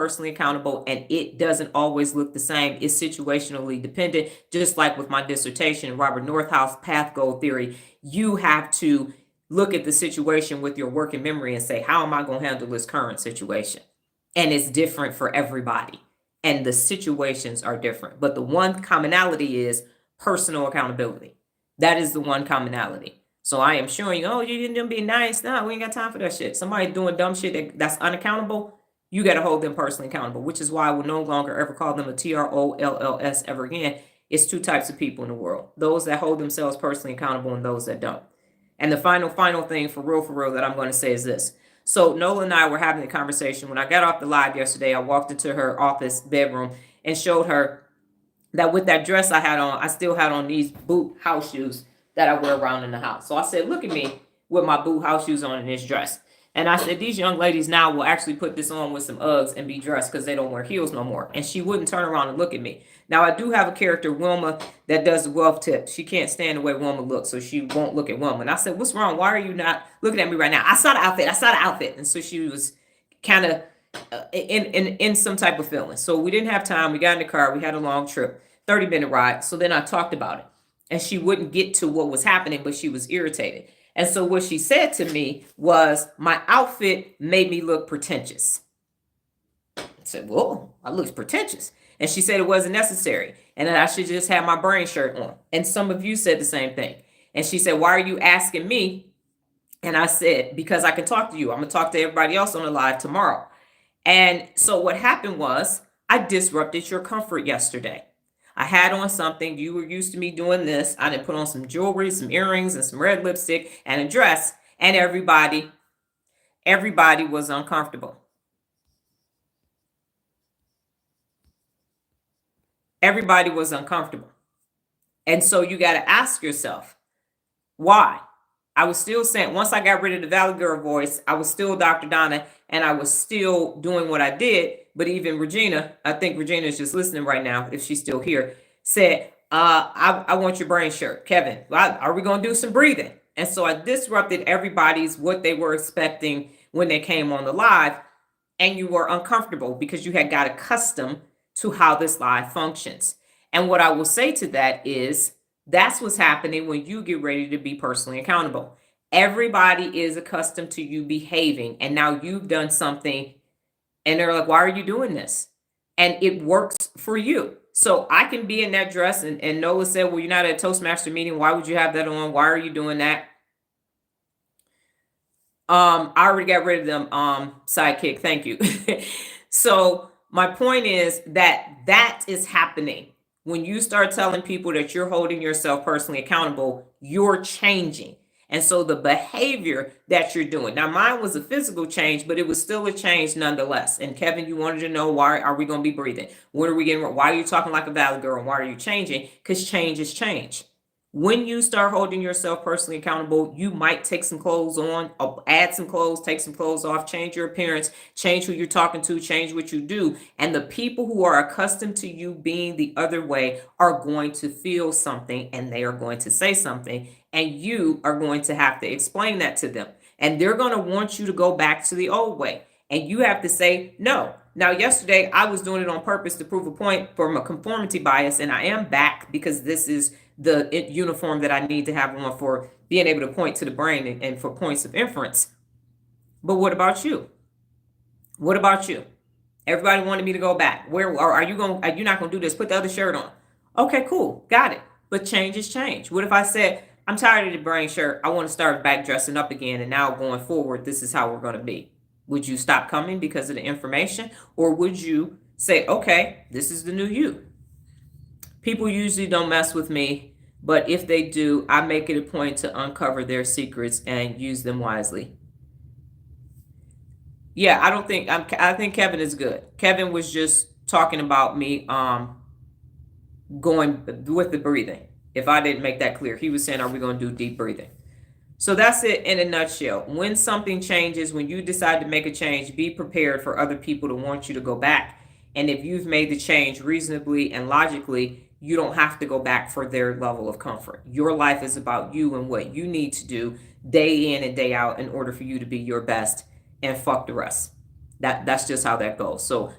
personally accountable, and it doesn't always look the same. It's situationally dependent. Just like with my dissertation, Robert Northouse path goal theory, you have to look at the situation with your working memory and say, how am I going to handle this current situation? And it's different for everybody, and the situations are different. But the one commonality is personal accountability. That is the one commonality. So I am showing you, oh, you didn't be nice. No, we ain't got time for that shit. Somebody doing dumb shit that's unaccountable, you got to hold them personally accountable, which is why I will no longer ever call them a TROLLS ever again. It's two types of people in the world: those that hold themselves personally accountable and those that don't. And the final thing for real that I'm going to say is this. So Nola and I were having a conversation. When I got off the live yesterday, I walked into her office bedroom and showed her that with that dress I had on, I still had on these boot house shoes that I wear around in the house. So I said, look at me with my boot house shoes on and this dress. And I said, these young ladies now will actually put this on with some Uggs and be dressed because they don't wear heels no more. And she wouldn't turn around and look at me. Now, I do have a character, Wilma, that does the wealth tip. She can't stand the way Wilma looks, so she won't look at Wilma. And I said, what's wrong? Why are you not looking at me right now? I saw the outfit. And so she was kind of in some type of feeling. So we didn't have time. We got in the car. We had a long trip, 30-minute ride. So then I talked about it. And she wouldn't get to what was happening, but she was irritated. And so what she said to me was, my outfit made me look pretentious. I said, whoa, I look pretentious. And she said it wasn't necessary, and that I should just have my brain shirt on. And some of you said the same thing. And she said, why are you asking me? And I said, because I can talk to you. I'm going to talk to everybody else on the live tomorrow. And so what happened was, I disrupted your comfort yesterday. I had on something. You were used to me doing this. I didn't put on some jewelry, some earrings, and some red lipstick and a dress. And everybody was uncomfortable. Everybody was uncomfortable. And so you got to ask yourself, why? I was still saying, once I got rid of the Valley Girl voice, I was still Dr. Donna, and I was still doing what I did. But even Regina, I think Regina is just listening right now, if she's still here, said, I want your brain shirt. Kevin, are we going to do some breathing? And so I disrupted everybody's what they were expecting when they came on the live, and you were uncomfortable because you had got accustomed to how this live functions. And what I will say to that is, that's what's happening when you get ready to be personally accountable. Everybody is accustomed to you behaving, and now you've done something, and they're like, why are you doing this? And it works for you. So I can be in that dress, and Nola said, well, you're not at a Toastmaster meeting. Why would you have that on? Why are you doing that? I already got rid of them, sidekick. Thank you. So my point is that is happening. When you start telling people that you're holding yourself personally accountable, you're changing. And so the behavior that you're doing, now mine was a physical change, but it was still a change nonetheless. And Kevin, you wanted to know, why are we going to be breathing? When are we getting, why are you talking like a Valley Girl? And why are you changing? Because change is change. When you start holding yourself personally accountable, you might take some clothes on, add some clothes, take some clothes off, change your appearance, change who you're talking to, change what you do. And the people who are accustomed to you being the other way are going to feel something, and they are going to say something, and you are going to have to explain that to them. And they're going to want you to go back to the old way. And you have to say no. Now, yesterday, I was doing it on purpose to prove a point from a conformity bias, and I am back because this is the uniform that I need to have on for being able to point to the brain and for points of inference. But what about you? What about you? Everybody wanted me to go back. Where are you going? Are you not going to do this? Put the other shirt on. Okay, cool. Got it. But change is change. What if I said, I'm tired of the brain shirt. I want to start back dressing up again. And now going forward, this is how we're going to be. Would you stop coming because of the information? Or would you say, okay, this is the new you? People usually don't mess with me, but if they do, I make it a point to uncover their secrets and use them wisely. Yeah, I think Kevin is good. Kevin was just talking about me going with the breathing. If I didn't make that clear, he was saying, are we going to do deep breathing? So that's it in a nutshell. When something changes, when you decide to make a change, be prepared for other people to want you to go back. And if you've made the change reasonably and logically, you don't have to go back for their level of comfort. Your life is about you and what you need to do day in and day out in order for you to be your best, and fuck the rest. That's just how that goes. So